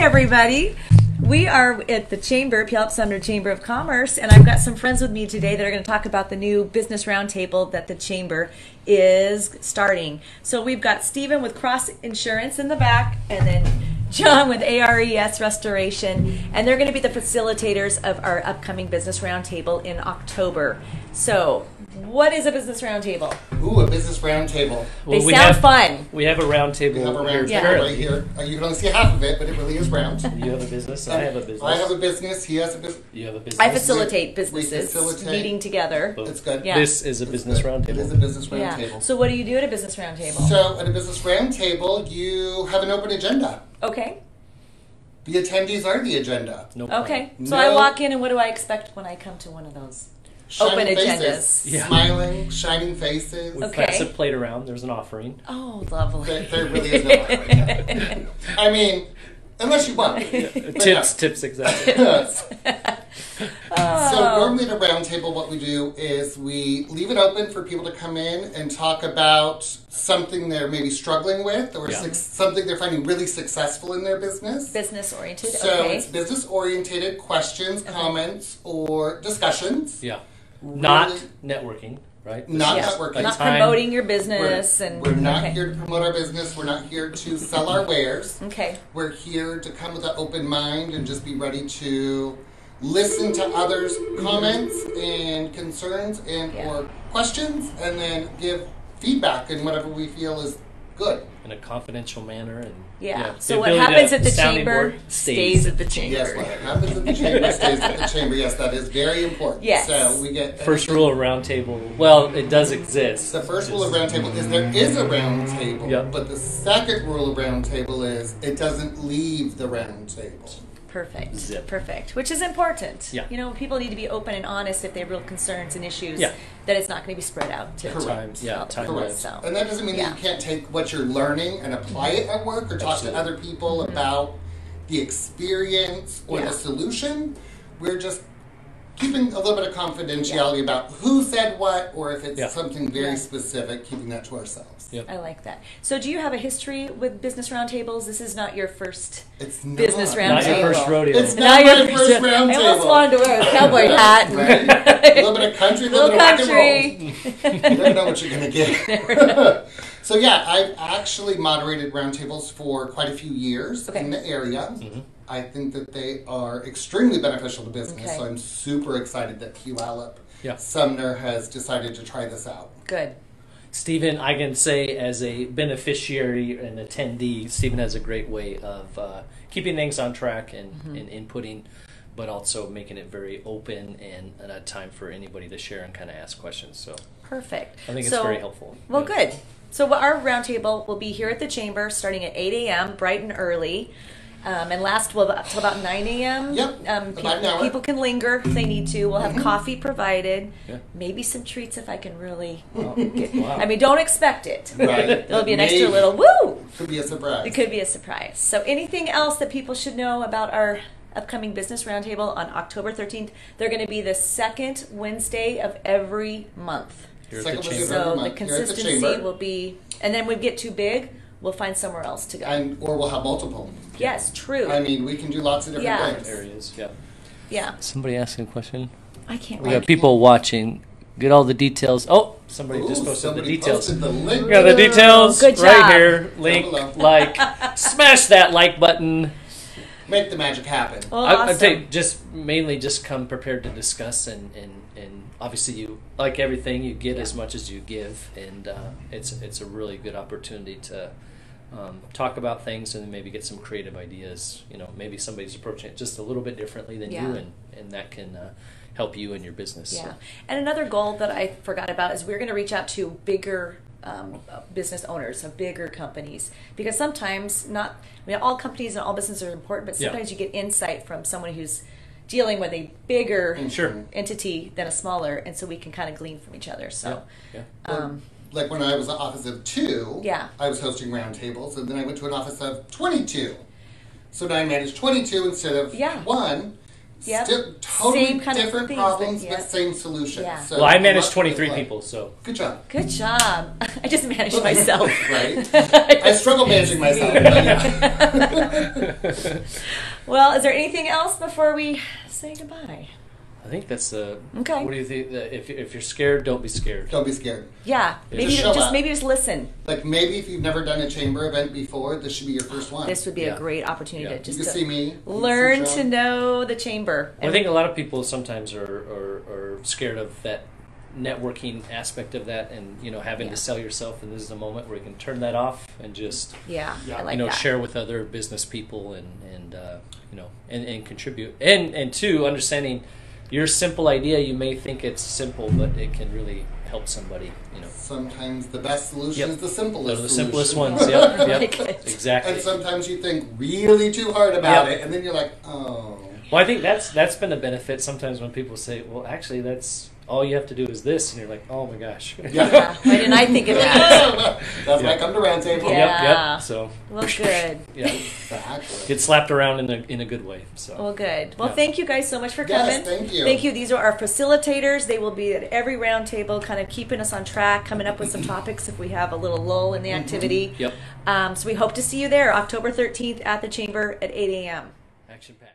everybody. We are at the Chamber, Puyallup Sumner Chamber of Commerce, and I've got some friends with me today that are going to talk about the new Business Roundtable that the Chamber is starting. So we've got Stephen with Cross Insurance in the back, and then John with ARES Restoration, and they're going to be the facilitators of our upcoming Business Roundtable in October. So, what is a Business Roundtable? Ooh, a Business Roundtable. Well, they sound fun. We have a roundtable. We have a roundtable right here. You can only see half of it, but it really is round. You have a business, I have a business. I have a business, he has a business. You have a business. I facilitate businesses meeting together. It's good. Yeah. This is a Business Roundtable. It is a Business Roundtable. Yeah. So what do you do at a Business Roundtable? So at a Business Roundtable, you have an open agenda. Okay. The attendees are the agenda. No Okay. So I walk in, and what do I expect when I come to one of those? Shining Open faces. agendas. Yeah. Smiling, shining faces. We Okay. pass a plate around. There's an offering. Oh, lovely. There really is no offering. I mean, unless you want. Tips, exactly. So normally at a roundtable, what we do is we leave it open for people to come in and talk about something they're maybe struggling with, or something they're finding really successful in their business. Business oriented. So Okay. it's business oriented questions, comments, or discussions. Yeah. Really, Not networking, right? Not Yeah. networking. Not time. promoting your business, We're not okay. here to promote our business. We're not here to sell our wares. Okay. We're here to come with an open mind and just be ready to listen to others' comments and concerns and or questions, and then give feedback in whatever we feel is good. In a confidential manner. And So the what ability happens to- at the sounding chamber board stays at the chamber. Yes, what happens at the chamber stays at the chamber. Yes, that is very important. Yes. So we get First rule of roundtable. Well, it does exist. The first rule of roundtable is there is a roundtable, Yep. but the second rule of roundtable is it doesn't leave the roundtable. Perfect. Zip. Perfect. Which is important. Yeah. You know, people need to be open and honest if they have real concerns and issues. Yeah. That it's not going to be spread out to Correct. Time Correct. wise. And that doesn't mean that you can't take what you're learning and apply it at work, or talk to other people about the experience or the solution. We're just keeping a little bit of confidentiality about who said what, or if it's something very specific, keeping that to ourselves. Yep. I like that. So do you have a history with business roundtables? This is not your first It's not. business roundtable. Not your first rodeo. It's not my first roundtable. I almost wanted to wear a cowboy hat. Right? A little bit of country, a little bit of rock and roll. You never know what you're going to get. So yeah, I've actually moderated roundtables for quite a few years in the area. Mm-hmm. I think that they are extremely beneficial to business, so I'm super excited that Puyallup Sumner has decided to try this out. Good. Stephen, I can say as a beneficiary and attendee, Stephen has a great way of keeping things on track and inputting, but also making it very open and a time for anybody to share and kind of ask questions. So Perfect. I think it's very helpful. Well, good. So our roundtable will be here at the chamber starting at 8 a.m., bright and early. And last till about 9 a.m. Yep, about an hour. People can linger if they need to. We'll have coffee provided. Yeah. Maybe some treats if I can really get. Wow. I mean, don't expect it. Right. There'll be an extra little woo. Could be a surprise. It could be a surprise. So anything else that people should know about our upcoming Business Roundtable on October 13th? They're going to be the second Wednesday of every month. Here at the chamber. So the consistency will be, and then we get too big, we'll find somewhere else to go. Or we'll have multiple. Yes, true. I mean, we can do lots of different things. Areas. Yeah. Yeah. Somebody asking a question. I can't We wait. got people watching. Get all the details. Oh, somebody just posted the details. Posted the link. We got the details Good right job. here. Link, like, smash that like button. Make the magic happen. Well, I'd say awesome. just come prepared to discuss, and obviously you, like everything, you get as much as you give, and it's a really good opportunity to talk about things and maybe get some creative ideas. You know, maybe somebody's approaching it just a little bit differently than you, and that can help you in your business. Yeah. So. And another goal that I forgot about is we're going to reach out to bigger business owners of bigger companies, because sometimes all companies and all businesses are important, but sometimes you get insight from someone who's dealing with a bigger entity than a smaller, and so we can kind of glean from each other. So, like when I was an office of 2, I was hosting roundtables, and then I went to an office of 22. So now I manage 22 instead of 1. Yep. Still totally Same kind of different things, problems, but yeah. but same solutions. Yeah. So Well, I a manage lot 23 like- people, so. Good job. Good job. I just managed myself. Right? I struggle managing myself. But yeah. Well, is there anything else before we say goodbye? I think that's the. Okay. What do you think? If you're scared, don't be scared. Don't be scared. Yeah, maybe Just show just up. maybe just listen. Like maybe if you've never done a chamber event before, this should be your first one. This would be Yeah. a great opportunity Yeah. to just you can to see me. You can learn see to Sean. know the chamber. I think a lot of people sometimes are scared of that networking aspect of that, and having Yeah. to sell yourself. And this is a moment where you can turn that off and just Yeah, Yeah. I like that. share with other business people and contribute. And two, understanding your simple idea. You may think it's simple, but it can really help somebody. Sometimes the best solution Yep. is the simplest. Those are the simplest solution. ones. Yep, Like yep, it. exactly. And sometimes you think really too hard about Yep. it, and then you're like, oh. Well, I think that's been a benefit sometimes when people say, "Well, actually, that's all you have to do is this," and you're like, "Oh my gosh." Yeah, why didn't I think of that? That's why I Yeah. come to Roundtable. Yeah. Yep. So Well, good. yeah, Exactly. get slapped around in a good way. So Well, good. Well, Yeah. thank you guys so much for Yes, coming. thank you. Thank you. These are our facilitators. They will be at every round table, kind of keeping us on track, coming up with some topics if we have a little lull in the activity. Yep. So we hope to see you there, October 13th at the Chamber at 8 a.m. Action packed.